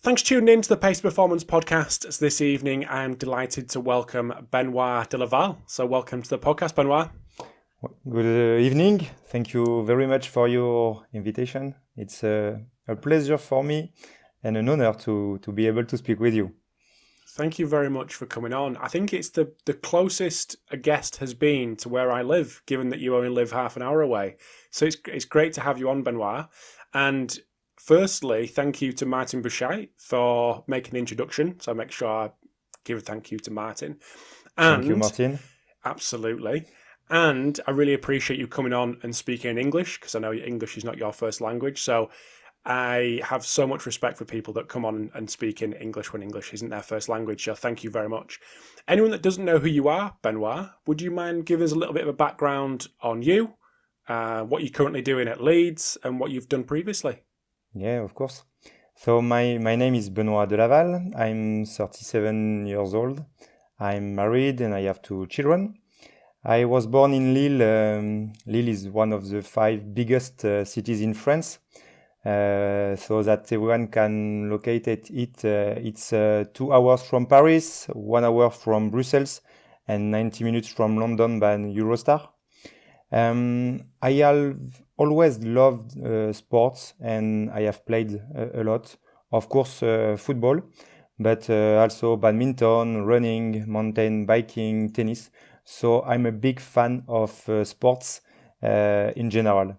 Thanks for tuning in to the Pacey Performance Podcast. This evening, I'm delighted to welcome Benoit Delaval. So welcome to the podcast, Benoit. Good evening. Thank you very much for your invitation. It's a pleasure for me and an honor to be able to speak with you. Thank you very much for coming on. I think it's the closest a guest has been to where I live, given that you only live half an hour away. So it's great to have you on, Benoit. And firstly, thank you to Martin Bouchet for making the introduction. So I'll make sure I give a thank you to Martin. Thank you, Martin. Absolutely. And I really appreciate you coming on and speaking in English, because I know English is not your first language. So I have so much respect for people that come on and speak in English when English isn't their first language. So thank you very much. Anyone that doesn't know who you are, Benoit, would you mind giving us a little bit of a background on you, what you're currently doing at Leeds, and what you've done previously? Yeah, of course. So my name is Benoit Delaval. I'm 37 years old. I'm married and I have 2 children. I was born in Lille. Lille is one of the 5 biggest cities in France. So that everyone can locate it. It's 2 hours from Paris, 1 hour from Brussels, and 90 minutes from London by Eurostar. I have always loved sports, and I have played a lot. Of course, football, but also badminton, running, mountain biking, tennis. So I'm a big fan of sports in general.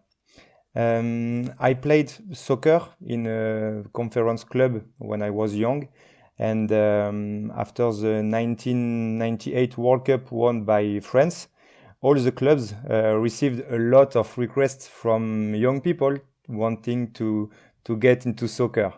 I played soccer in a conference club when I was young, and after the 1998 World Cup won by France, all the clubs received a lot of requests from young people wanting to get into soccer.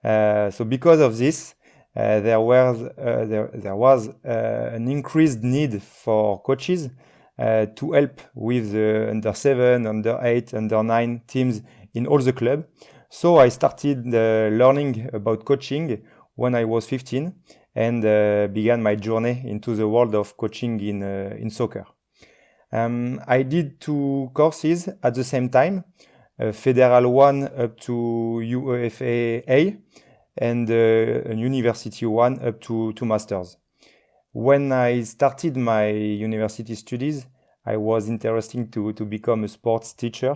So because of this, there was an increased need for coaches to help with the under 7, under 8, under 9 teams in all the club. So I started learning about coaching when I was 15 and began my journey into the world of coaching in soccer. I did 2 courses at the same time, Federal 1 up to UEFA A and a University 1 up to Masters. When I started my university studies, I was interested to become a sports teacher.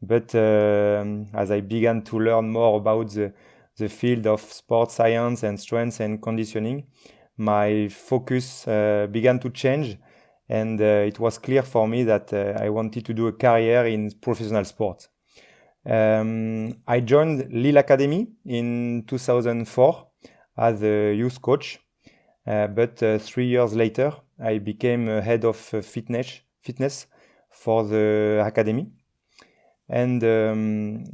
But as I began to learn more about the field of sports science and strength and conditioning, my focus began to change. And it was clear for me that I wanted to do a career in professional sport. I joined Lille Academy in 2004 as a youth coach. But 3 years later, I became head of fitness for the academy. And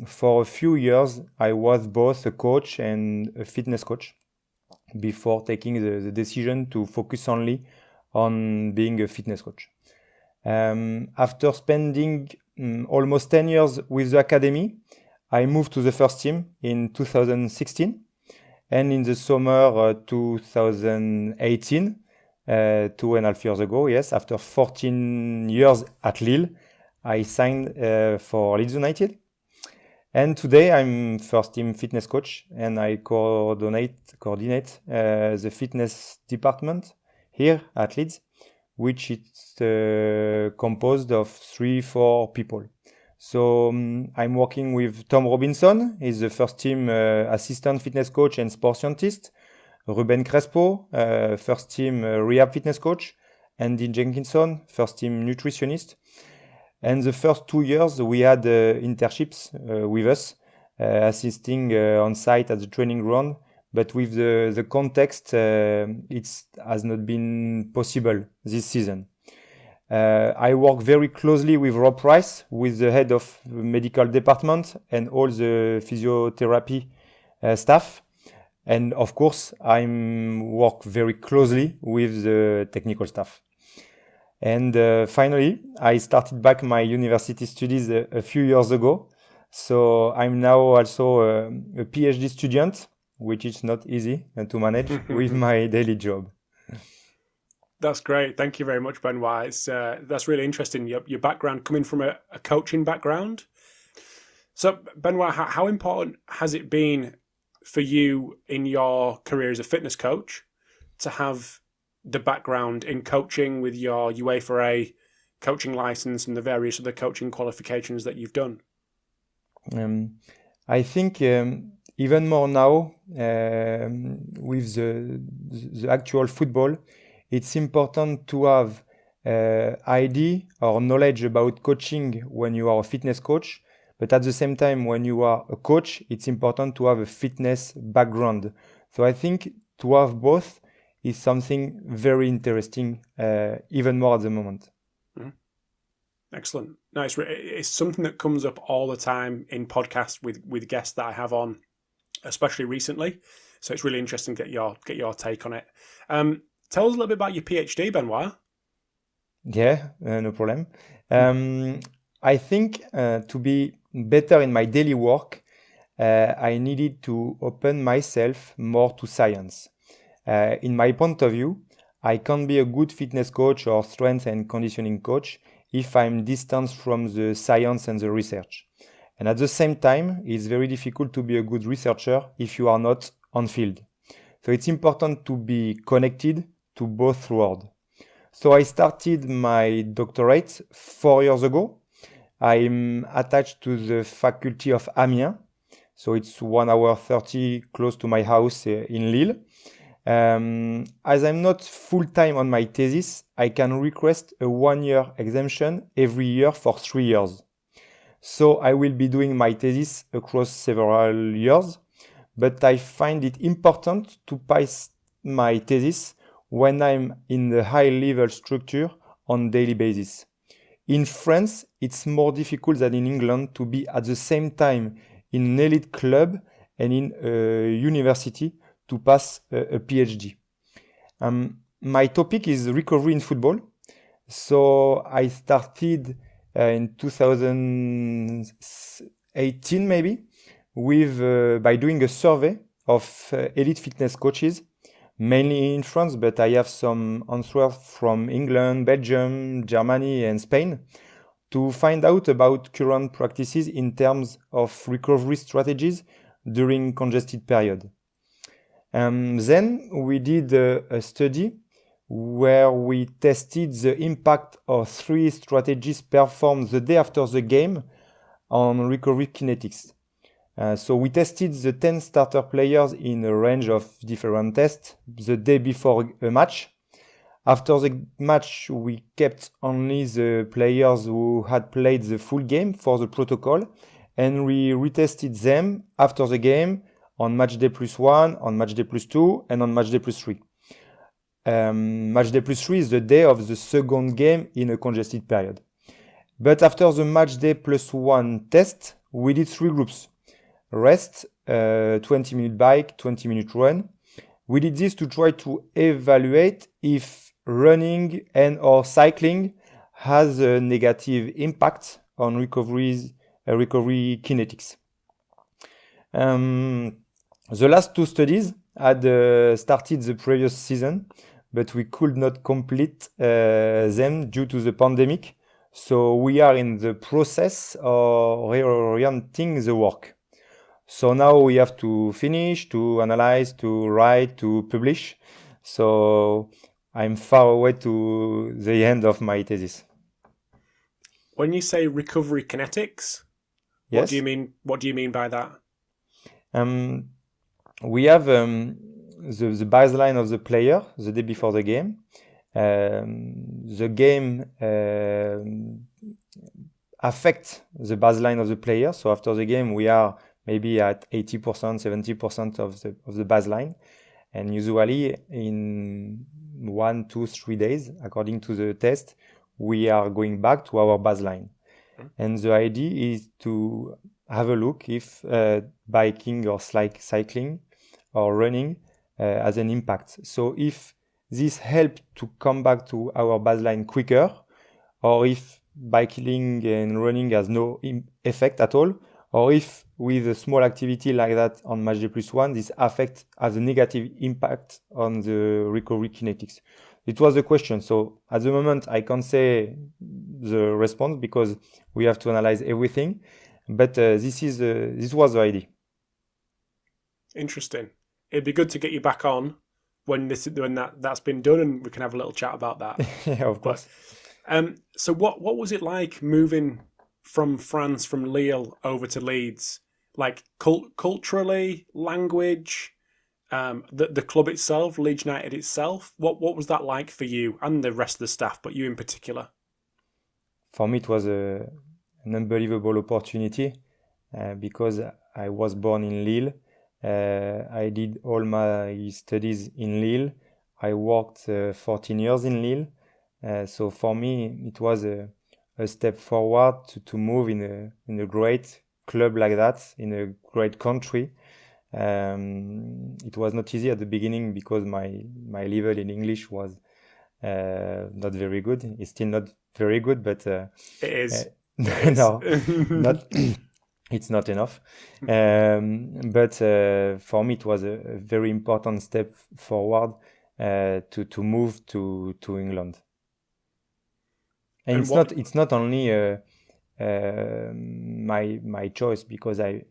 for a few years, I was both a coach and a fitness coach before taking the decision to focus only on being a fitness coach. After spending almost 10 years with the academy, I moved to the first team in 2016. And in the summer 2018, 2.5 years ago, yes, after 14 years at Lille, I signed for Leeds United. And today I'm first team fitness coach and I coordinate the fitness department here at Leeds, which is composed of 3-4 people. So I'm working with Tom Robinson, he's the first team assistant fitness coach and sports scientist. Ruben Crespo, first team rehab fitness coach. Andy Jenkinson, first team nutritionist. And the first 2 years we had internships with us, assisting on site at the training ground. But with the context, it has not been possible this season. I work very closely with Rob Price, with the head of medical department and all the physiotherapy staff. And of course, I work very closely with the technical staff. And finally, I started back my university studies a few years ago. So I'm now also a PhD student, which is not easy to manage with my daily job. That's great. Thank you very much, Benoit. That's really interesting. Your background coming from a coaching background. So, Benoit, how important has it been for you in your career as a fitness coach to have the background in coaching with your UEFA A coaching license and the various other coaching qualifications that you've done? I think even more now with the actual football, it's important to have idea or knowledge about coaching when you are a fitness coach. But at the same time, when you are a coach, it's important to have a fitness background. So I think to have both is something very interesting, even more at the moment. Excellent. No, it's something that comes up all the time in podcasts with guests that I have on, especially recently. So it's really interesting to get your take on it. Tell us a little bit about your PhD, Benoit. Yeah, no problem. I think to be better in my daily work, I needed to open myself more to science. In my point of view, I can't be a good fitness coach or strength and conditioning coach if I'm distanced from the science and the research. And at the same time, it's very difficult to be a good researcher if you are not on field. So it's important to be connected to both worlds. So I started my doctorate 4 years ago. I'm attached to the faculty of Amiens. So it's 1 hour 30 close to my house in Lille. As I'm not full-time on my thesis, I can request a 1-year exemption every year for 3 years. So I will be doing my thesis across several years, but I find it important to pass my thesis when I'm in the high-level structure on daily basis. In France, it's more difficult than in England to be at the same time in an elite club and in a university to pass a PhD. My topic is recovery in football. So I started in 2018 maybe by doing a survey of elite fitness coaches, mainly in France, but I have some answers from England, Belgium, Germany, and Spain to find out about current practices in terms of recovery strategies during congested period. Then we did a study where we tested the impact of 3 strategies performed the day after the game on recovery kinetics. So we tested the 10 starter players in a range of different tests the day before a match. After the match, we kept only the players who had played the full game for the protocol, and we retested them after the game on match day +1, on match day +2, and on match day +3. Match day +3 is the day of the second game in a congested period. But after the match day +1 test, we did 3 groups. Rest, 20-minute bike, 20-minute run. We did this to try to evaluate if running and or cycling has a negative impact on recovery kinetics. The last 2 studies had started the previous season, but we could not complete them due to the pandemic. So we are in the process of reorienting the work. So now we have to finish, to analyze, to write, to publish. So I'm far away to the end of my thesis. When you say recovery kinetics, Yes. What do you mean by that? We have the baseline of the player the day before the game. The game affects the baseline of the player. So after the game, we are maybe at 80%, 70% of the baseline. And usually in 1, 2, 3 days, according to the test, we are going back to our baseline. And the idea is to have a look if biking or cycling or running has an impact. So if this helps to come back to our baseline quicker, or if biking and running has no effect at all, or if with a small activity like that on match day +1, this effect has a negative impact on the recovery kinetics. It was a question. So at the moment, I can't say the response because we have to analyze everything. But this was the idea. Interesting. It'd be good to get you back on when that's been done, and we can have a little chat about that. Yeah, of But course. so what was it like moving from France, from Lille over to Leeds? Like culturally, language, the club itself, Leeds United itself. What was that like for you and the rest of the staff, but you in particular? For me, it was an unbelievable opportunity because I was born in Lille. I did all my studies in Lille. I worked 14 years in Lille. So for me, it was a step forward to move in a great club like that, in a great country. It was not easy at the beginning because my level in English was not very good. It's still not very good, but It is. no, not. It's not enough. But for me, it was a very important step forward to move to England. And it's not only my choice because I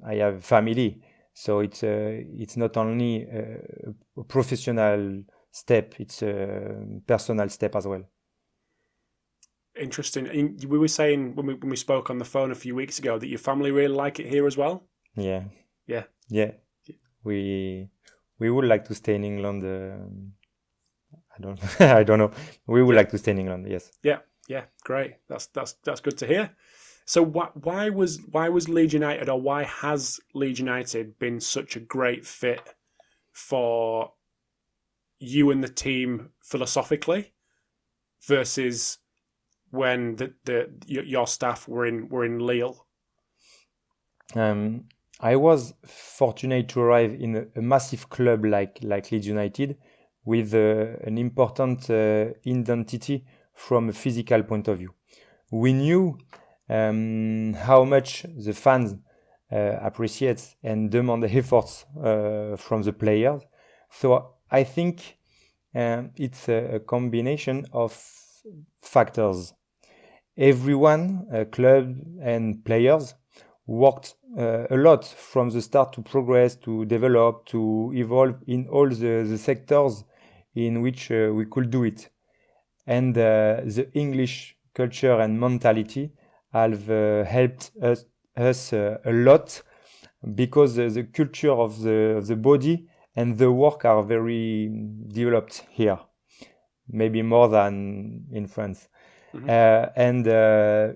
have family, so it's not only a professional step; it's a personal step as well. Interesting. And we were saying when we spoke on the phone a few weeks ago that your family really like it here as well. Yeah. Yeah. Yeah. We would like to stay in England. I don't know. We would like to stay in England. Yes. Yeah. Yeah. Great. That's good to hear. So why was Leeds United, or why has Leeds United been such a great fit for you and the team philosophically versus when your staff were in Lille? I was fortunate to arrive in a massive club like Leeds United with an important identity from a physical point of view. We knew how much the fans appreciate and demand efforts from the players. So I think it's a combination of factors. Everyone, club and players, worked a lot from the start to progress, to develop, to evolve in all the sectors in which we could do it. And the English culture and mentality have helped us a lot because the culture of the body and the work are very developed here, maybe more than in France. And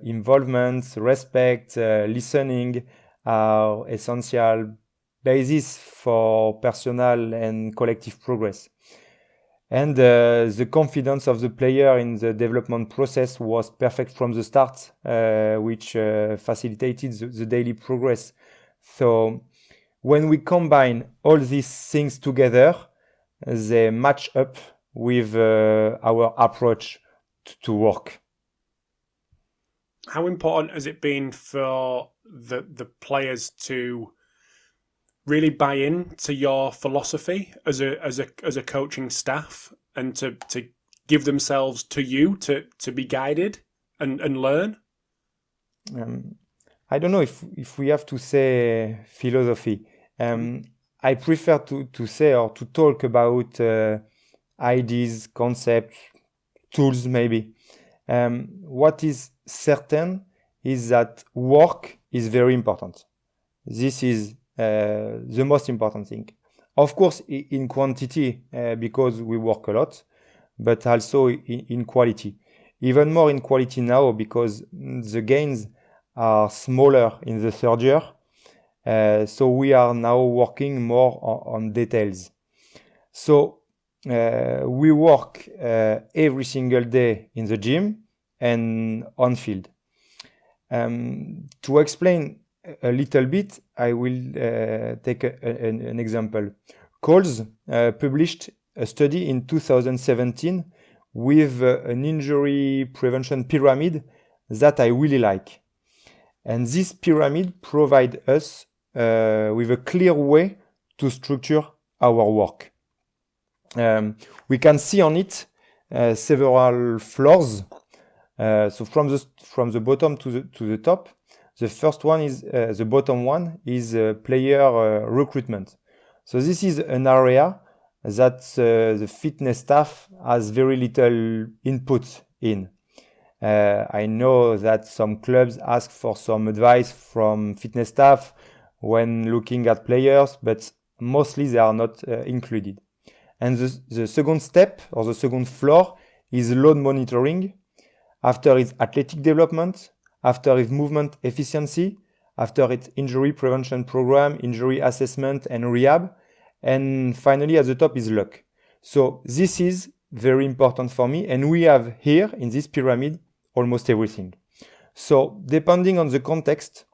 involvement, respect, listening are essential basis for personal and collective progress. And the confidence of the player in the development process was perfect from the start, which facilitated the daily progress. So when we combine all these things together, they match up with our approach to work. How important has it been for the players to really buy in to your philosophy as a coaching staff, and to give themselves to you to be guided and learn? I don't know if we have to say philosophy. I prefer to say or to talk about ideas, concepts, tools maybe. What is certain is that work is very important. This is the most important thing. Of course, in quantity, because we work a lot, but also in quality. Even more in quality now because the gains are smaller in the third year. So we are now working more on details. So we work every single day in the gym and on field. To explain a little bit, I will take an example. Coles published a study in 2017 with an injury prevention pyramid that I really like. And this pyramid provides us with a clear way to structure our work. We can see on it several floors. So from the bottom to the top, The first one is the bottom one is player recruitment. So this is an area that the fitness staff has very little input in. I know that some clubs ask for some advice from fitness staff when looking at players, but mostly they are not included. And the second step or the second floor is load monitoring. After its athletic development, after its movement efficiency, after its injury prevention program, injury assessment and rehab, and finally at the top is luck. So this is very important for me, and we have here in this pyramid almost everything. So depending on the context,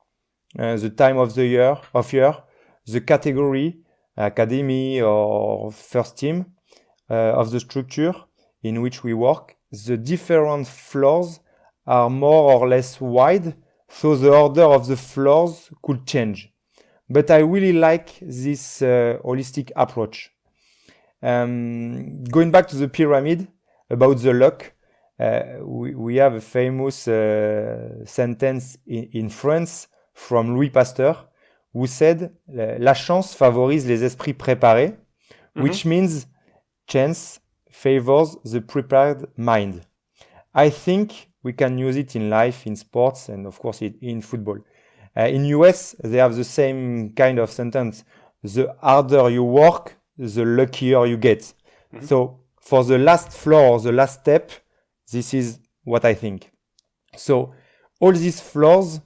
the time of the year, the category, academy or first team of the structure in which we work, the different floors are more or less wide, so the order of the floors could change. But I really like this holistic approach. Going back to the pyramid about the luck, we have a famous sentence in France from Louis Pasteur who said, La chance favorise les esprits préparés, which means chance favors the prepared mind. I think we can use it in life, in sports, and of course in football. In US, they have the same kind of sentence. The harder you work, the luckier you get. So for the last floor, the last step, this is what I think. So all these floors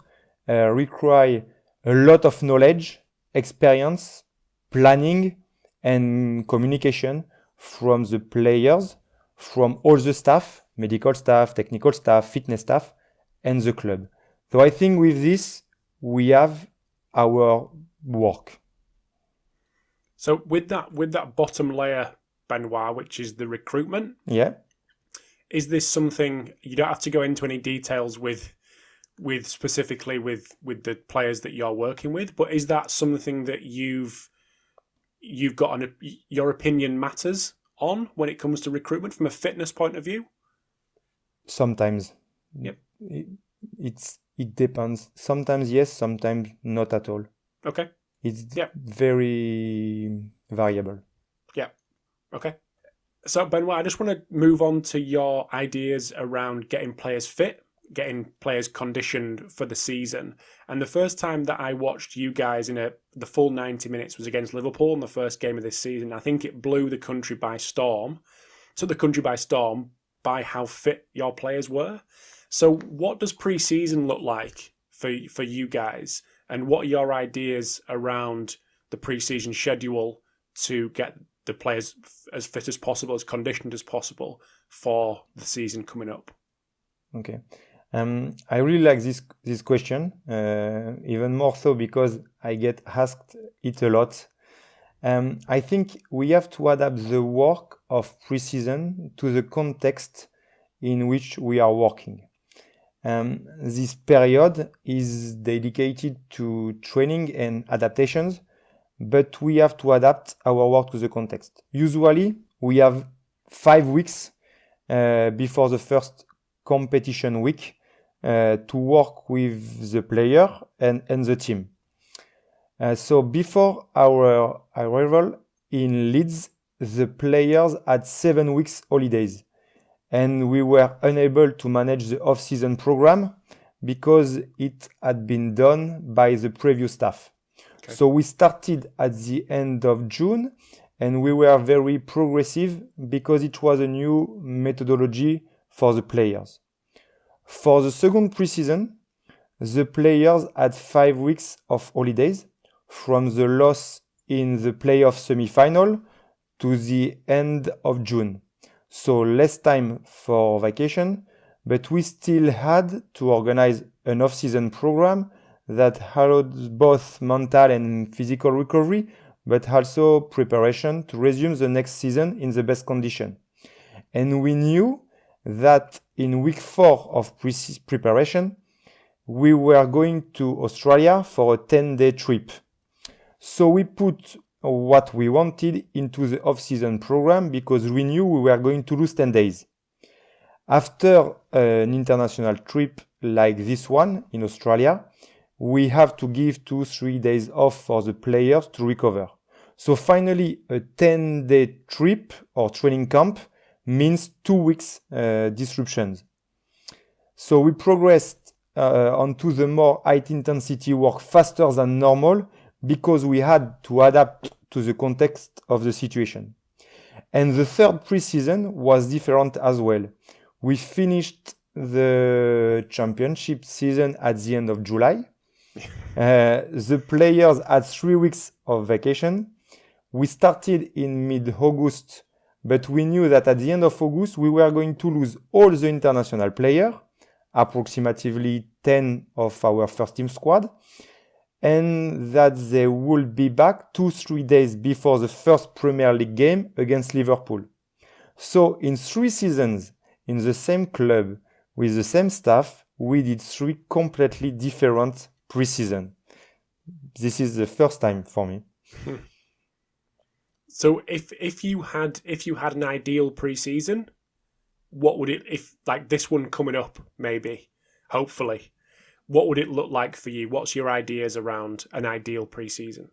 require a lot of knowledge, experience, planning, and communication from the players, from all the staff, medical staff, technical staff, fitness staff, and the club. So I think with this, we have our work. So with that bottom layer, Benoit, which is the recruitment, Yeah. is this something you don't have to go into any details with specifically with the players that you're working with, but is that something that you've got your opinion matters on when it comes to recruitment from a fitness point of view? Sometimes. Yep. It depends. Sometimes yes, sometimes not at all. Okay. It's very variable. Yeah. Okay. So Benoit, I just want to move on to your ideas around getting players fit, getting players conditioned for the season. And the first time that I watched you guys in the full 90 minutes was against Liverpool in the first game of this season. I think it blew the country by storm, took the country by storm by how fit your players were. So what does pre-season look like for you guys? And what are your ideas around the pre-season schedule to get the players as fit as possible, as conditioned as possible for the season coming up? Okay. I really like this question, even more so because I get asked it a lot. I think we have to adapt the work of pre-season to the context in which we are working. This period is dedicated to training and adaptations, but we have to adapt our work to the context. Usually, we have 5 weeks before the first competition week to work with the player and the team. So before our arrival in Leeds, the players had 7 weeks holidays, and we were unable to manage the off-season program because it had been done by the previous staff. Okay. So we started at the end of June, and we were very progressive because it was a new methodology for the players. For the second preseason, the players had 5 weeks of holidays from the loss in the playoff semi-final to the end of June. So less time for vacation, but we still had to organize an off-season program that allowed both mental and physical recovery, but also preparation to resume the next season in the best condition. And we knew that in week 4 of preparation, we were going to Australia for a 10-day trip. So we put what we wanted into the off-season program because we knew we were going to lose 10 days. After an international trip like this one in Australia, we have to give 2-3 days off for the players to recover. So finally, a 10-day trip or training camp means 2 weeks disruptions. So we progressed onto the more high intensity work faster than normal because we had to adapt to the context of the situation. And the third pre-season was different as well. We finished the championship season at the end of July. The players had 3 weeks of vacation. We started in mid-August, but we knew that at the end of August, we were going to lose all the international players, approximately 10 of our first team squad, and that they would be back 2-3 days before the first Premier League game against Liverpool. So in 3 seasons, in the same club, with the same staff, we did 3 completely different pre-season. This is the first time for me. So if you had an ideal pre-season, what would it, if like this one coming up, maybe, hopefully, what would it look like for you? What's your ideas around an ideal pre-season?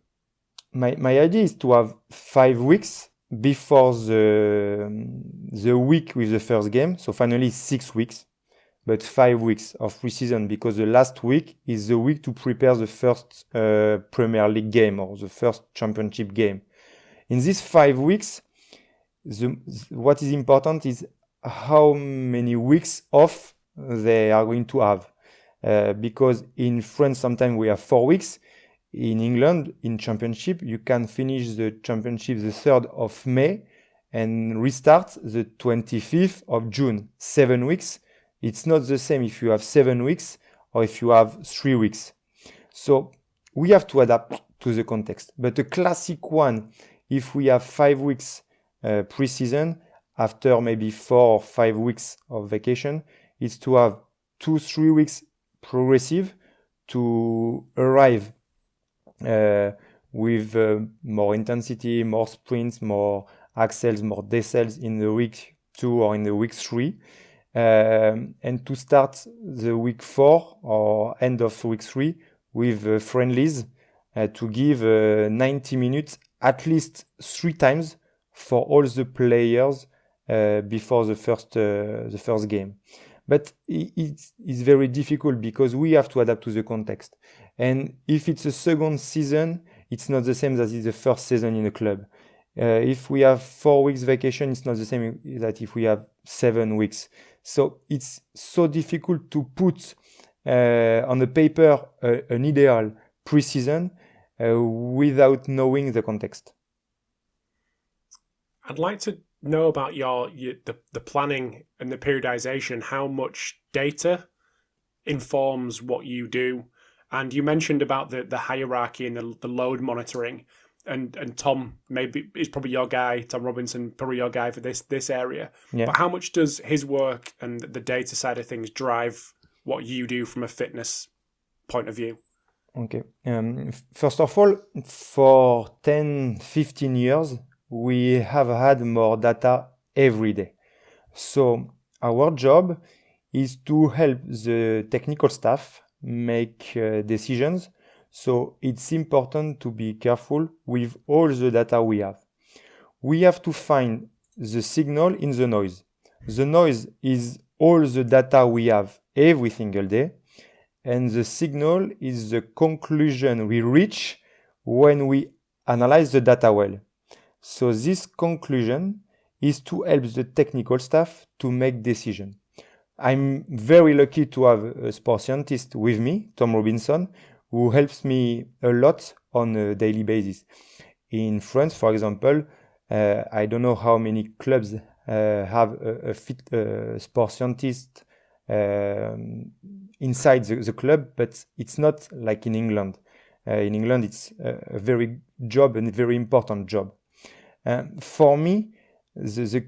My idea is to have 5 weeks before the week with the first game. So finally 6 weeks, but 5 weeks of pre-season because the last week is the week to prepare the first Premier League game or the first championship game. In these 5 weeks, what is important is how many weeks off they are going to have. Because in France, sometimes we have 4 weeks. In England, in championship, you can finish the championship the 3rd of May and restart the 25th of June. 7 weeks. It's not the same if you have 7 weeks or if you have 3 weeks. So we have to adapt to the context. But the classic one, if we have 5 weeks pre-season, after maybe 4 or 5 weeks of vacation, it's to have 2-3 weeks progressive to arrive with more intensity, more sprints, more accels, more decels in the week 2 or in the week 3. And to start the week 4 or end of week 3 with friendlies to give 90 minutes at least 3 times for all the players before the first game. But it's very difficult because we have to adapt to the context. And if it's a second season, it's not the same as it's the first season in a club. If we have 4 weeks vacation, it's not the same that if we have 7 weeks. So it's so difficult to put on the paper an ideal pre-season without knowing the context. I'd like to know about the planning and the periodization, how much data informs what you do. And you mentioned about the hierarchy and the load monitoring. And Tom maybe is probably your guy, Tom Robinson, probably your guy for this area. Yeah. But how much does his work and the data side of things drive what you do from a fitness point of view? Okay. First of all, for 10-15 years, we have had more data every day. So our job is to help the technical staff make decisions. So it's important to be careful with all the data we have. We have to find the signal in the noise. The noise is all the data we have every single day, and the signal is the conclusion we reach when we analyze the data well. So this conclusion is to help the technical staff to make decisions. I'm very lucky to have a sports scientist with me, Tom Robinson, who helps me a lot on a daily basis. In France, for example, I don't know how many clubs have a fit sports scientist inside the club, but it's not like in England. In England, it's a very job and a very important job. For me, the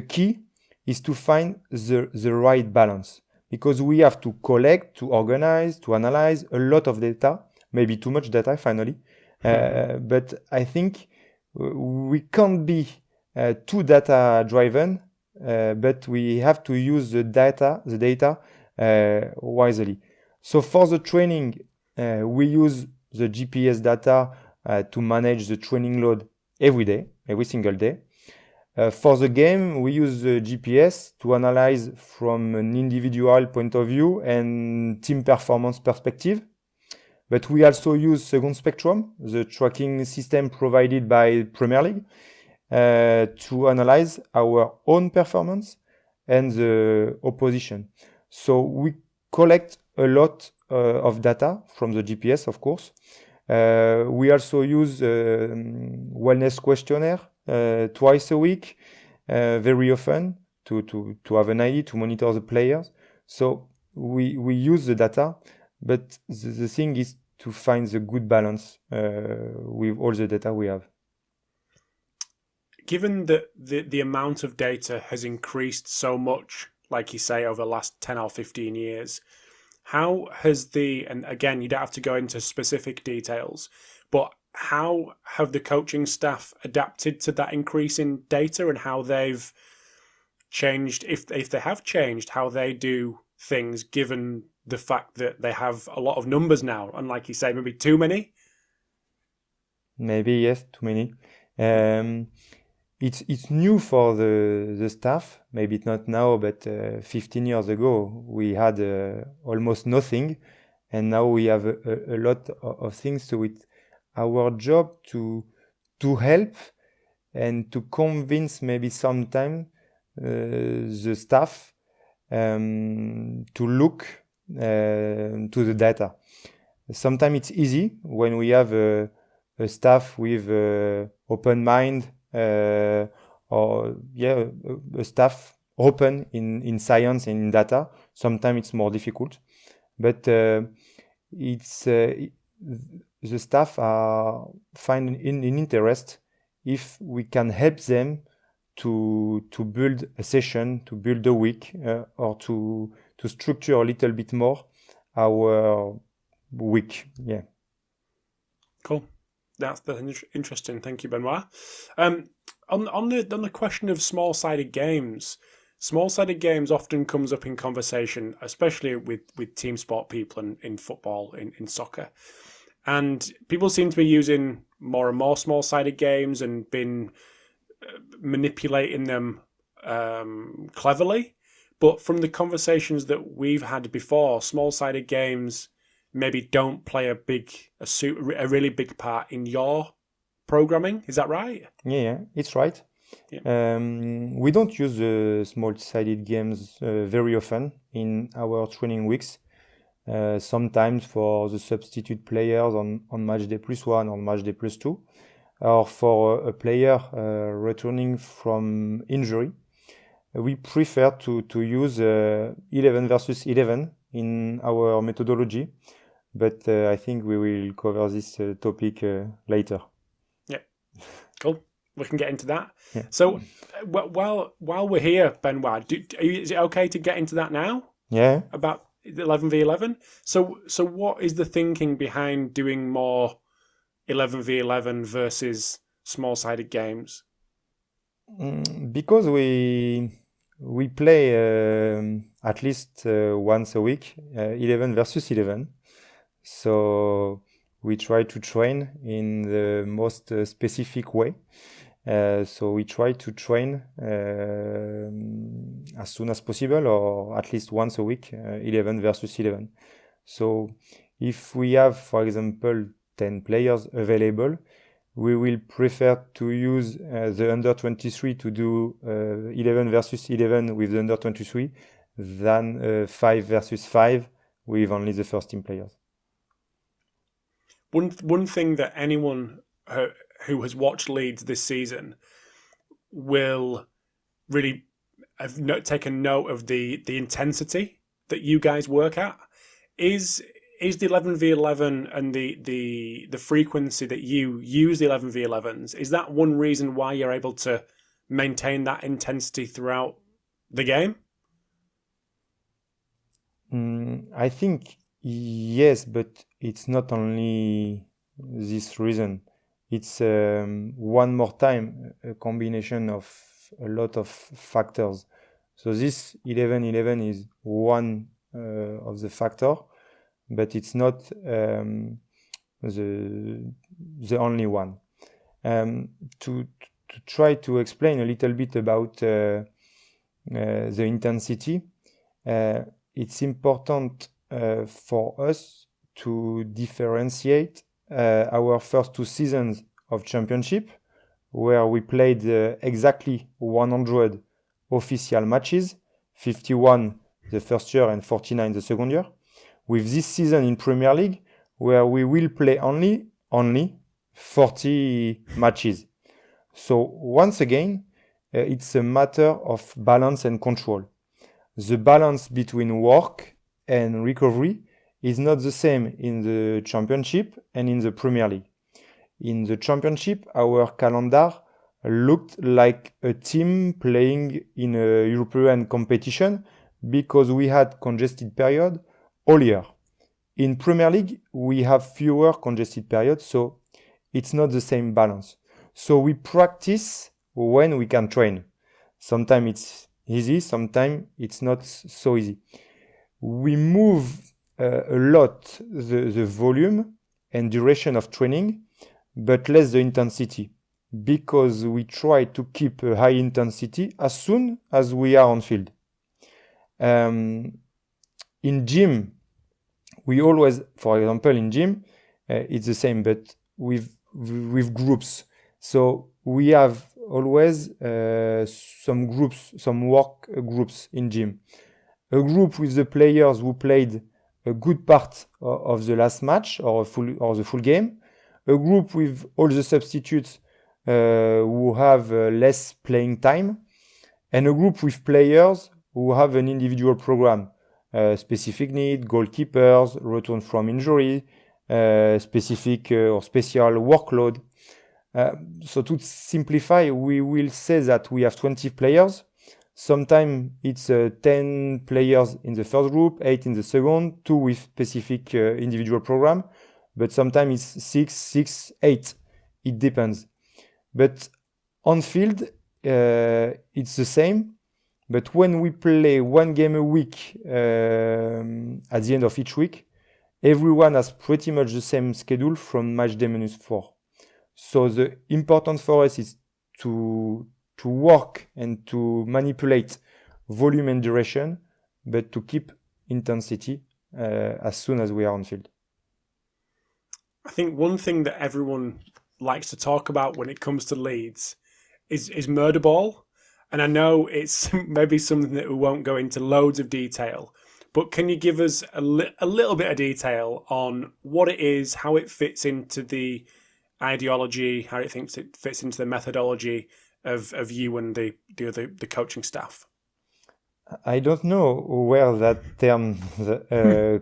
key is to find the right balance, because we have to collect, to organize, to analyze a lot of data, maybe too much data finally. But I think we can't be too data driven, but we have to use the data wisely. So for the training, We use the GPS data to manage the training load every single day. For the game, we use the GPS to analyze from an individual point of view and team performance perspective. But we also use Second Spectrum, the tracking system provided by Premier League, to analyze our own performance and the opposition. So we collect a lot of data from the GPS, of course. We also use wellness questionnaire twice a week, very often, to have an idea, to monitor the players. So we use the data, but the thing is to find the good balance with all the data we have. Given that the amount of data has increased so much, like you say, over the last 10 or 15 years, how has and again, you don't have to go into specific details, but how have the coaching staff adapted to that increase in data and how they've changed, if they have changed, how they do things given the fact that they have a lot of numbers now, and like you say, maybe too many? Maybe, yes, too many. It's new for the staff. Maybe it's not now, but 15 years ago, we had almost nothing. And now we have a lot of things. So it's our job to help and to convince maybe sometimes the staff to look to the data. Sometimes it's easy when we have a staff with open mind, or a staff open in science and in data. Sometimes it's more difficult, but it's the staff are finding in interest if we can help them to build a session, to build a week, or to structure a little bit more our week. Yeah. Cool. That's interesting. Thank you, Benoit. On the question of small-sided games often comes up in conversation, especially with team sport people in football, in soccer. And people seem to be using more and more small-sided games and been manipulating them cleverly. But from the conversations that we've had before, small-sided games maybe don't play a really big part in your programming. Is that right? Yeah, it's right. Yeah. We don't use small-sided games very often in our training weeks. Sometimes for the substitute players on match day +1 or match day +2, or for a player returning from injury. We prefer to use 11 versus 11 in our methodology. But I think we will cover this topic later. Yeah, cool. We can get into that. Yeah. So while we're here, Benoit, is it okay to get into that now? Yeah. About 11v11? So what is the thinking behind doing more 11v11 versus small-sided games? Because we play at least once a week, 11 versus 11. So we try to train in the most specific way. So we try to train as soon as possible, or at least once a week, 11 versus 11. So if we have, for example, 10 players available, we will prefer to use the under 23 to do 11 versus 11 with the under 23 than 5 versus 5 with only the first team players. One thing that anyone who has watched Leeds this season will really have taken note of the intensity that you guys work at. Is the 11v11 and the frequency that you use the 11v11s, is that one reason why you're able to maintain that intensity throughout the game? I think yes, but it's not only this reason. It's one more time a combination of a lot of factors. So this 11-11 is one of the factor. but it's not the only one. To try to explain a little bit about the intensity, it's important for us to differentiate our first 2 seasons of championship, where we played exactly 100 official matches, 51 the first year and 49 the second year, with this season in Premier League, where we will play only 40 matches. So once again, it's a matter of balance and control. The balance between work and recovery is not the same in the Championship and in the Premier League. In the Championship, our calendar looked like a team playing in a European competition because we had congested period all year. In Premier League, we have fewer congested periods, so it's not the same balance. So we practice when we can train. Sometimes it's easy, sometimes it's not so easy. We move a lot the volume and duration of training, but less the intensity, because we try to keep a high intensity as soon as we are on field. In gym, we always, for example, in gym, it's the same, but with groups. So we have always some groups, some work groups in gym. A group with the players who played a good part of the last match or the full game. A group with all the substitutes who have less playing time. And a group with players who have an individual program. Specific need, goalkeepers, return from injury, specific or special workload. So to simplify, we will say that we have 20 players. Sometimes it's 10 players in the first group, 8 in the second, 2 with specific individual program. But sometimes it's 6, 8. It depends. But on field, it's the same. But when we play 1 game a week at the end of each week, everyone has pretty much the same schedule from match day -4. So the important for us is to work and to manipulate volume and duration, but to keep intensity as soon as we are on field. I think one thing that everyone likes to talk about when it comes to Leeds is Murderball. And I know it's maybe something that we won't go into loads of detail, but can you give us a little bit of detail on what it is, how it fits into the ideology, how it thinks it fits into the methodology of you and the coaching staff? I don't know where that term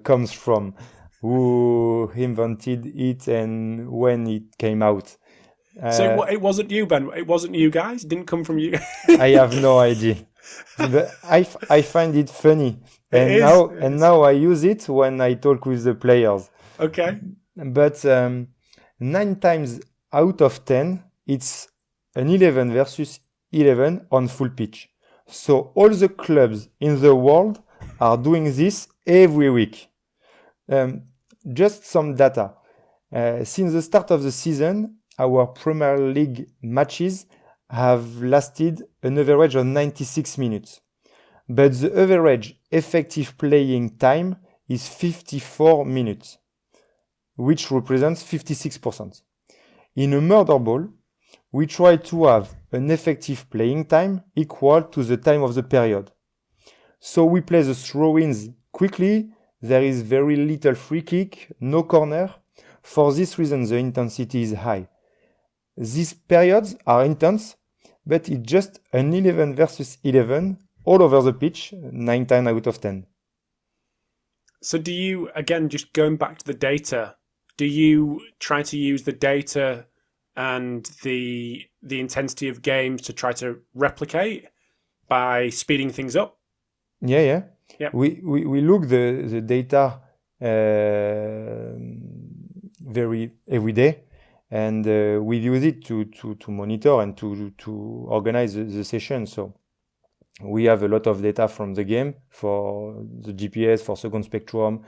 comes from, who invented it and when it came out. So it wasn't you, Ben? It wasn't you guys? It didn't come from you? I have no idea. But I find it funny. And now I use it when I talk with the players. Okay. But 9 times out of 10, it's an 11 versus 11 on full pitch. So all the clubs in the world are doing this every week. Just some data. Since the start of the season, our Premier League matches have lasted an average of 96 minutes. But the average effective playing time is 54 minutes, which represents 56%. In a Murderball, we try to have an effective playing time equal to the time of the period. So we play the throw-ins quickly. There is very little free kick, no corner. For this reason, the intensity is high. These periods are intense, but it's just an 11 versus 11 all over the pitch, 9 times out of 10. So do you, again, just going back to the data, do you try to use the data and the intensity of games to try to replicate by speeding things up? Yeah. Yeah. We look the data every day. And we use it to monitor and to organize the session. So we have a lot of data from the game for the GPS, for second spectrum,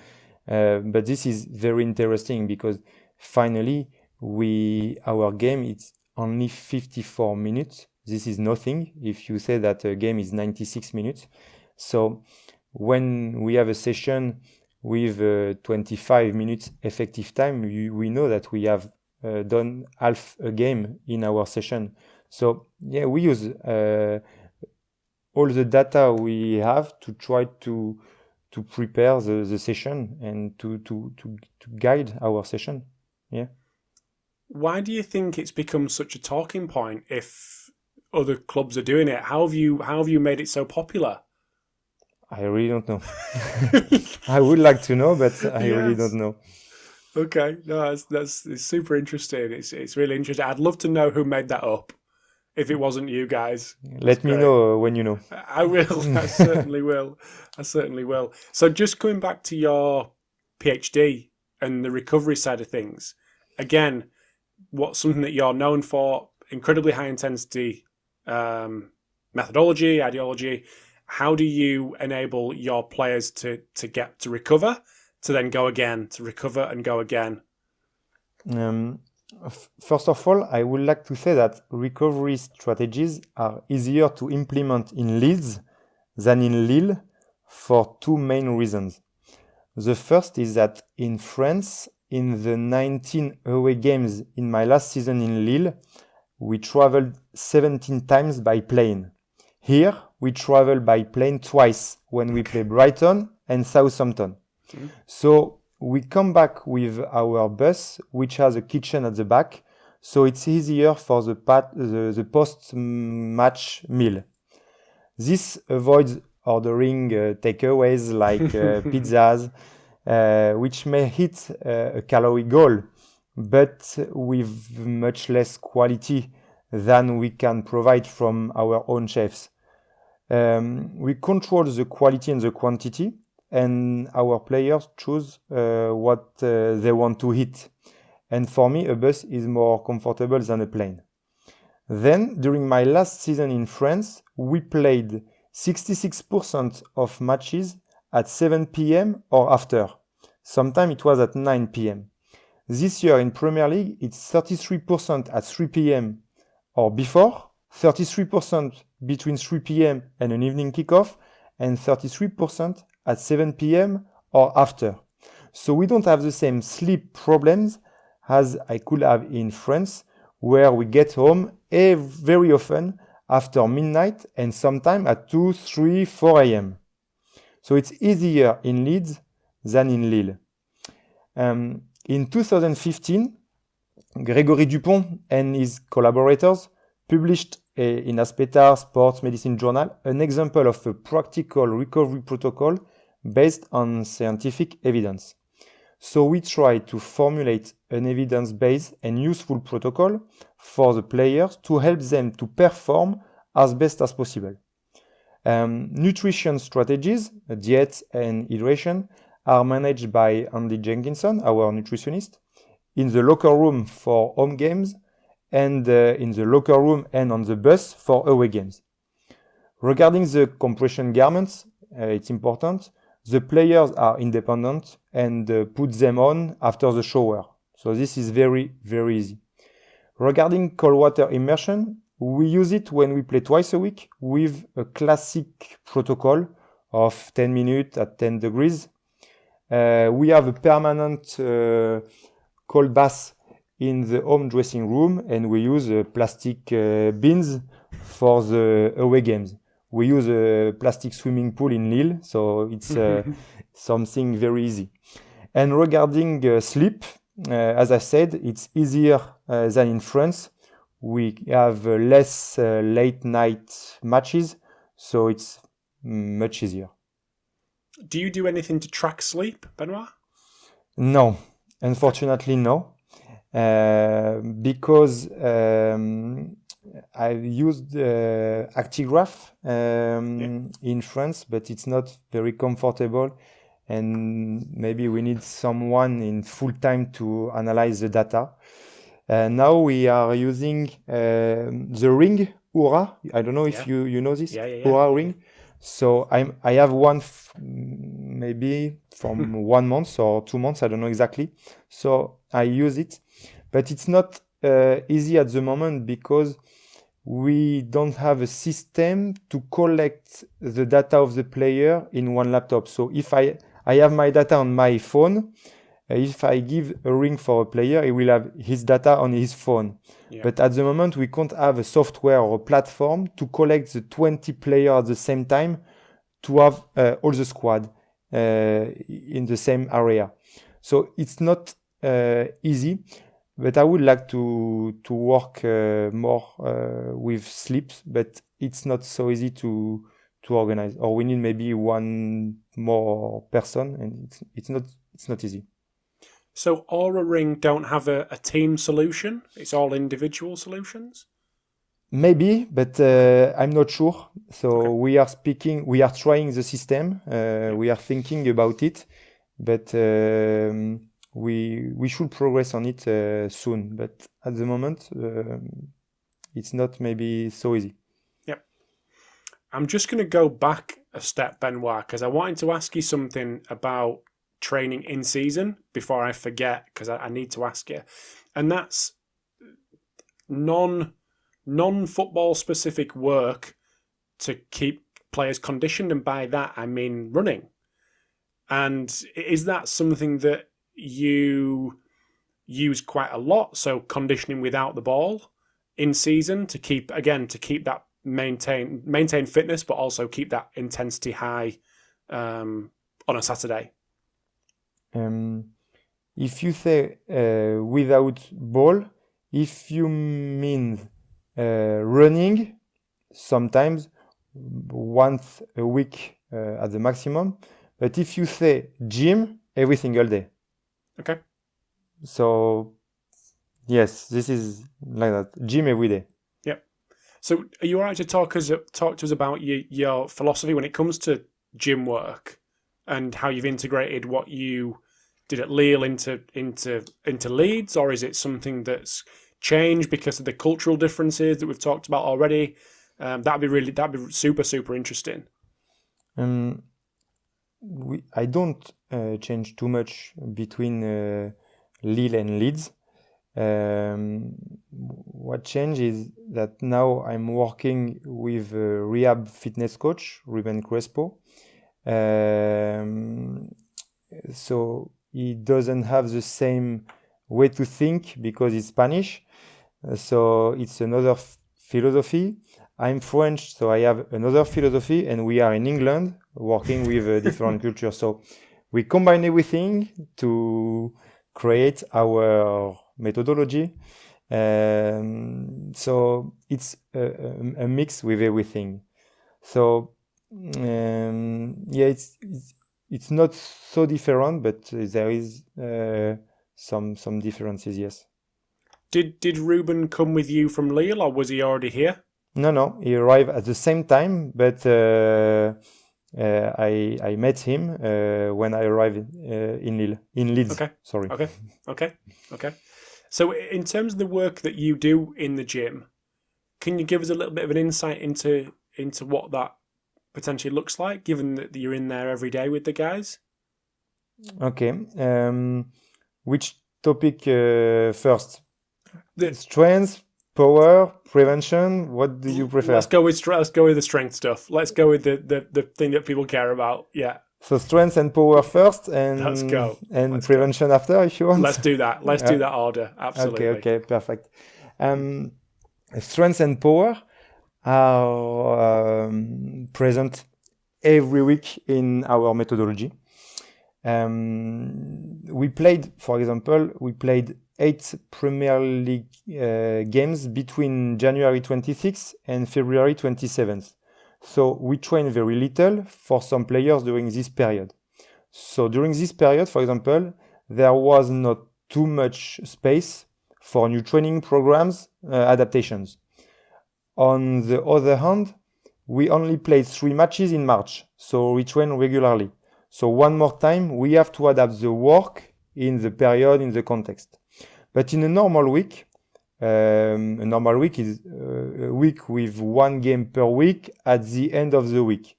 But this is very interesting because finally our game is only 54 minutes. This is nothing if you say that a game is 96 minutes. So when we have a session with 25 minutes effective time, we know that we have done half a game in our session. So yeah, we use all the data we have to try to prepare the session and to guide our session. Yeah. Why do you think it's become such a talking point if other clubs are doing it? How have you made it so popular? I really don't know. I would like to know, but I really don't know. Okay, no, that's it's super interesting. It's really interesting. I'd love to know who made that up. If it wasn't you guys, let me know when you know. I will. I certainly will. I certainly will. So, just coming back to your PhD and the recovery side of things, again, what's something that you're known for? Incredibly high intensity methodology, ideology. How do you enable your players to get to recover, to then go again, to recover and go again? First of all, I would like to say that recovery strategies are easier to implement in Leeds than in Lille for two main reasons. The first is that in France, in the 19 away games in my last season in Lille, we traveled 17 times by plane. Here, we travel by plane twice when we play Brighton and Southampton. Mm-hmm. So we come back with our bus, which has a kitchen at the back, so it's easier for the post-match meal. This avoids ordering takeaways like pizzas, which may hit a calorie goal, but with much less quality than we can provide from our own chefs. We control the quality and the quantity, and our players choose what they want to eat. And for me, a bus is more comfortable than a plane. Then, during my last season in France, we played 66% of matches at 7 p.m. or after. Sometimes it was at 9 p.m. This year in Premier League, it's 33% at 3 p.m. or before, 33% between 3 p.m. and an evening kickoff, and 33% at 7 p.m. or after. So we don't have the same sleep problems as I could have in France, where we get home very often after midnight and sometimes at 2, 3, 4 a.m. So it's easier in Leeds than in Lille. In 2015, Grégory Dupont and his collaborators published in Aspetar Sports Medicine Journal an example of a practical recovery protocol based on scientific evidence. So we try to formulate an evidence-based and useful protocol for the players to help them to perform as best as possible. Nutrition strategies, diet and hydration, are managed by Andy Jenkinson, our nutritionist, in the locker room for home games and in the locker room and on the bus for away games. Regarding the compression garments, it's important. The players are independent and put them on after the shower. So this is very, very easy. Regarding cold water immersion, we use it when we play twice a week with a classic protocol of 10 minutes at 10 degrees. We have a permanent cold bath in the home dressing room, and we use plastic bins for the away games. We use a plastic swimming pool in Lille, so it's something very easy. And regarding sleep, as I said, it's easier than in France. We have less late night matches, so it's much easier. Do you do anything to track sleep, Benoit? No, unfortunately no. Because I've used Actigraph in France, but it's not very comfortable, and maybe we need someone in full time to analyze the data. Now we are using the ring I don't know if you know this Oura ring. So I have one maybe from 1 month or 2 months, I don't know exactly. So I use it, but it's not easy at the moment because we don't have a system to collect the data of the player in one laptop. So if I have my data on my phone, if I give a ring for a player, he will have his data on his phone. Yeah. But at the moment, we can't have a software or a platform to collect the 20 players at the same time to have all the squad in the same area. So it's not easy, but I would like to work more with sleeps, but it's not so easy to organize. Or we need maybe one more person, and it's not easy. So Aura Ring don't have a team solution? It's all individual solutions? Maybe, but I'm not sure. So we are trying the system. We are thinking about it, but we should progress on it soon. But at the moment, it's not maybe so easy. Yep. I'm just going to go back a step, Benoit, because I wanted to ask you something about training in season before I forget, because I need to ask you. And that's non-football specific work to keep players conditioned, and by that I mean running. And is that something that you use quite a lot? So conditioning without the ball in season to keep that maintain fitness, but also keep that intensity high on a Saturday. If you say without ball, if you mean running, sometimes once a week at the maximum. But if you say gym, every single day. Okay. So yes, this is like that. Gym every day. Yep. So are you all right to talk to us about your philosophy when it comes to gym work and how you've integrated what you did at Lille into Leeds, or is it something that's changed because of the cultural differences that we've talked about already? That'd be super interesting. I don't change too much between Lille and Leeds. What changed is that now I'm working with a rehab fitness coach, Ruben Crespo. So he doesn't have the same way to think because he's Spanish. So it's another philosophy. I'm French, so I have another philosophy, and we are in England working with a different culture. So we combine everything to create our methodology. So it's a mix with everything. So it's not so different, but there is some differences. Yes. Did Ruben come with you from Lille, or was he already here? No, he arrived at the same time, but I met him when I arrived in Leeds. Okay. Sorry. Okay. So in terms of the work that you do in the gym, can you give us a little bit of an insight into what that potentially looks like, given that you're in there every day with the guys? Okay. Which topic first? The strength, power, prevention. What do you prefer? Let's go with the strength stuff. Let's go with the thing that people care about. Yeah. So strength and power first, and let's go. Prevention after, if you want. Let's do that. Let's do that order. Absolutely. Okay, perfect. Strength and power are present every week in our methodology. For example, we played 8 Premier League games between January 26th and February 27th. So we train very little for some players during this period. So during this period, for example, there was not too much space for new training programs, adaptations. On the other hand, we only played 3 matches in March, so we train regularly. So one more time, we have to adapt the work in the period, in the context. But in a normal week is a week with 1 game per week at the end of the week.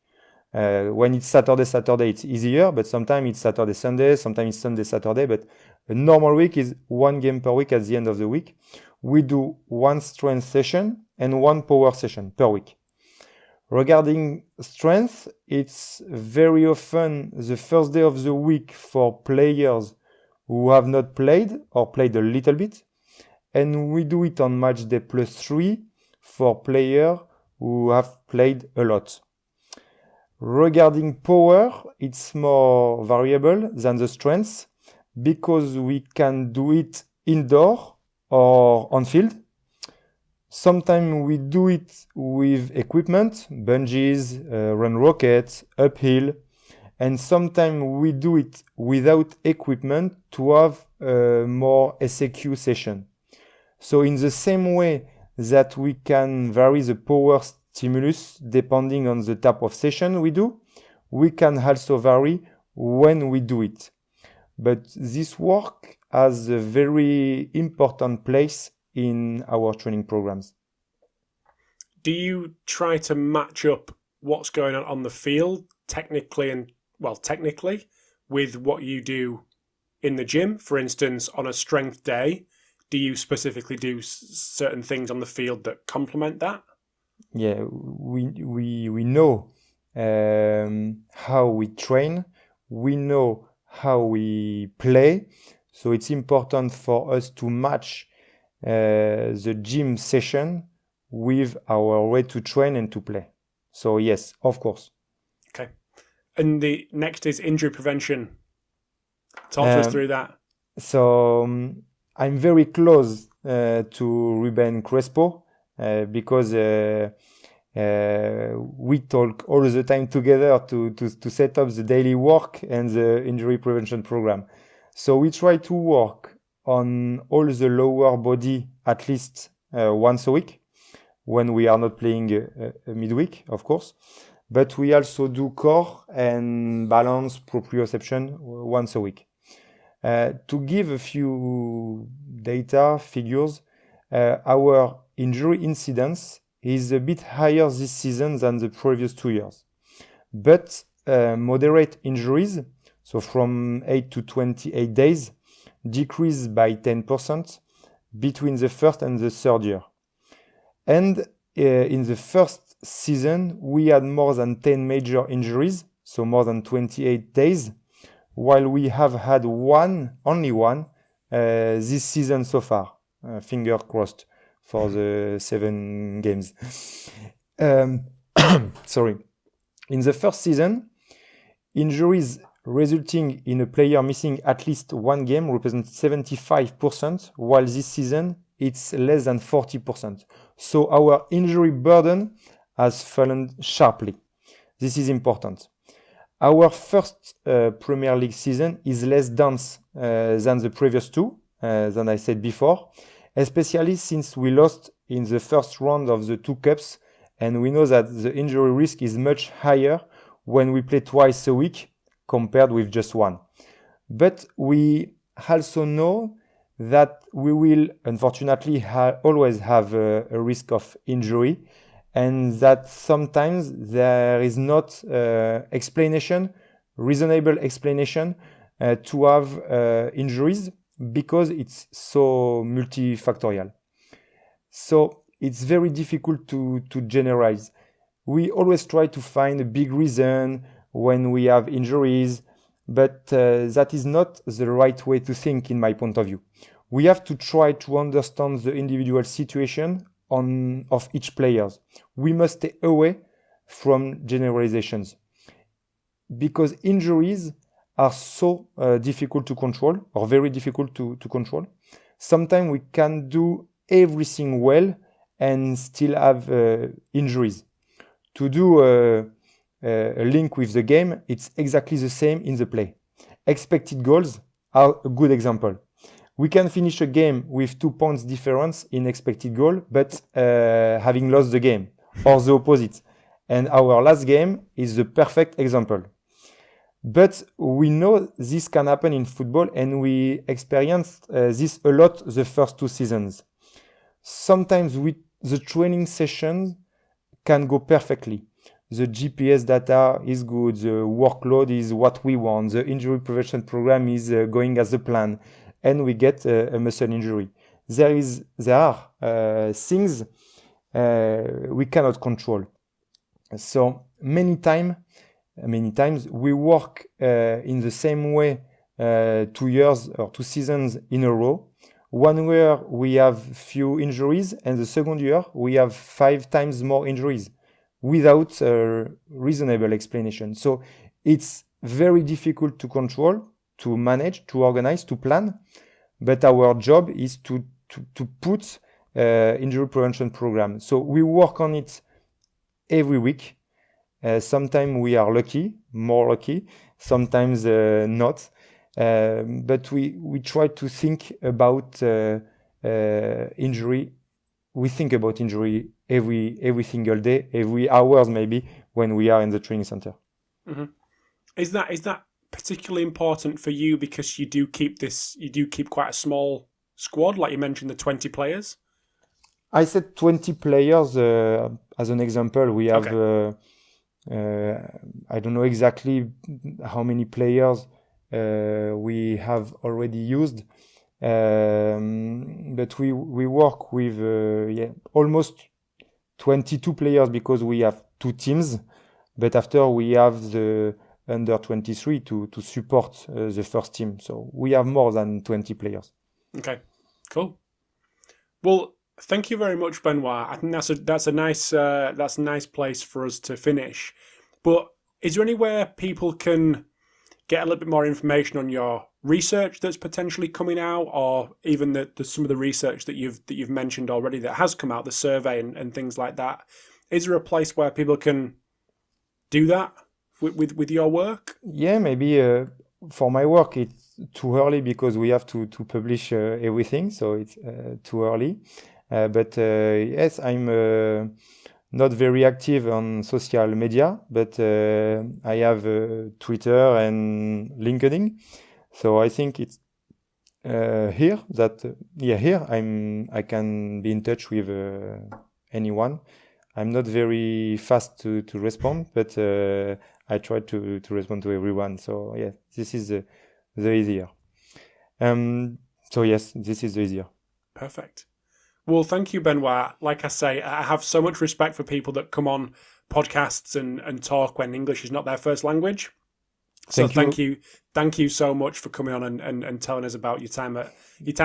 When it's Saturday, it's easier, but sometimes it's Saturday, Sunday, sometimes it's Sunday, Saturday. But a normal week is 1 game per week at the end of the week. We do 1 strength session and 1 power session per week. Regarding strength, it's very often the first day of the week for players who have not played or played a little bit. And we do it on match day +3 for players who have played a lot. Regarding power, it's more variable than the strength because we can do it indoor or on field. Sometimes we do it with equipment, bungees, run rockets, uphill, and sometimes we do it without equipment to have a more SAQ session. So in the same way that we can vary the power stimulus depending on the type of session we do, we can also vary when we do it. But this work has a very important place in our training programs. Do you try to match up what's going on the field technically with what you do in the gym? For instance, on a strength day, do you specifically do certain things on the field that complement that? Yeah, we know how we train, we know how we play, so it's important for us to match the gym session with our way to train and to play. So yes, of course. Okay. And the next is injury prevention. Talk us through that. So I'm very close to Ruben Crespo because we talk all the time together to set up the daily work and the injury prevention program. So we try to work on all the lower body at least once a week when we are not playing midweek, of course. But we also do core and balance proprioception once a week. To give a few data figures, our injury incidence is a bit higher this season than the previous 2 years. But moderate injuries, so from 8 to 28 days, decreased by 10% between the first and the third year. And in the first season, we had more than 10 major injuries, so more than 28 days, while we have had only one this season so far. Finger crossed for the 7 games. Sorry. In the first season, injuries resulting in a player missing at least 1 game represent 75%, while this season it's less than 40%. So our injury burden has fallen sharply. This is important. Our first Premier League season is less dense than the previous 2, than I said before, especially since we lost in the first round of the 2 cups, and we know that the injury risk is much higher when we play twice a week compared with just 1. But we also know that we will unfortunately always have a risk of injury, and that sometimes there is not reasonable explanation to have injuries because it's so multifactorial. So it's very difficult to generalize. We always try to find a big reason when we have injuries, but that is not the right way to think in my point of view. We have to try to understand the individual situation of each player. We must stay away from generalizations because injuries are so difficult to control, or very difficult to control. Sometimes we can do everything well and still have injuries. To do a link with the game, it's exactly the same in the play. Expected goals are a good example. We can finish a game with 2 points difference in expected goal, but having lost the game, or the opposite. And our last game is the perfect example. But we know this can happen in football, and we experienced this a lot the first 2 seasons. Sometimes the training sessions can go perfectly, the GPS data is good, the workload is what we want, the injury prevention program is going as a plan, and we get a muscle injury. There are things we cannot control. So many times we work in the same way 2 years or 2 seasons in a row. 1 year we have few injuries, and the second year we have 5 times more injuries without a reasonable explanation. So it's very difficult to control, to manage, to organize, to plan. But our job is to put injury prevention program. So we work on it every week. Sometimes we are more lucky, sometimes not. But we try to think about injury. We think about injury every single day, every hours maybe, when we are in the training center. Mm-hmm. Is that particularly important for you because you do keep quite a small squad, like you mentioned, the 20 players? I said 20 players as an example. We have I don't know exactly how many players we have already used, but we work with almost 22 players because we have 2 teams, but after we have the under 23 to support the first team. So we have more than 20 players. Okay, cool. Well, thank you very much, Benoit. I think that's a nice place for us to finish. But is there anywhere people can get a little bit more information on your research that's potentially coming out, or even some of the research that you've mentioned already that has come out, the survey and things like that? Is there a place where people can do that with your work? Yeah, maybe for my work it's too early because we have to publish everything, so it's too early. But yes, I'm not very active on social media, but I have Twitter and LinkedIn. So I think it's here I can be in touch with anyone. I'm not very fast to respond, but I try to respond to everyone. So yeah, this is the easier. So yes, this is the easier. Perfect. Well, thank you, Benoit. Like I say, I have so much respect for people that come on podcasts and talk when English is not their first language. So thank you so much for coming on and telling us about your time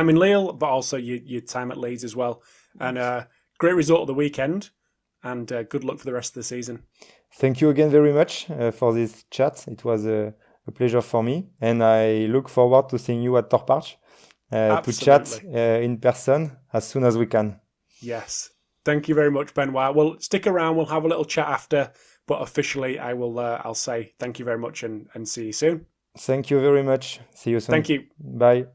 in Lille, but also your time at Leeds as well. And great result of the weekend, and good luck for the rest of the season. Thank you again very much for this chat. It was a pleasure for me, and I look forward to seeing you at Torparch to chat in person as soon as we can. Yes. Thank you very much, Benoit. Well, stick around. We'll have a little chat after, but officially I'll say thank you very much and see you soon. Thank you very much. See you soon. Thank you. Bye.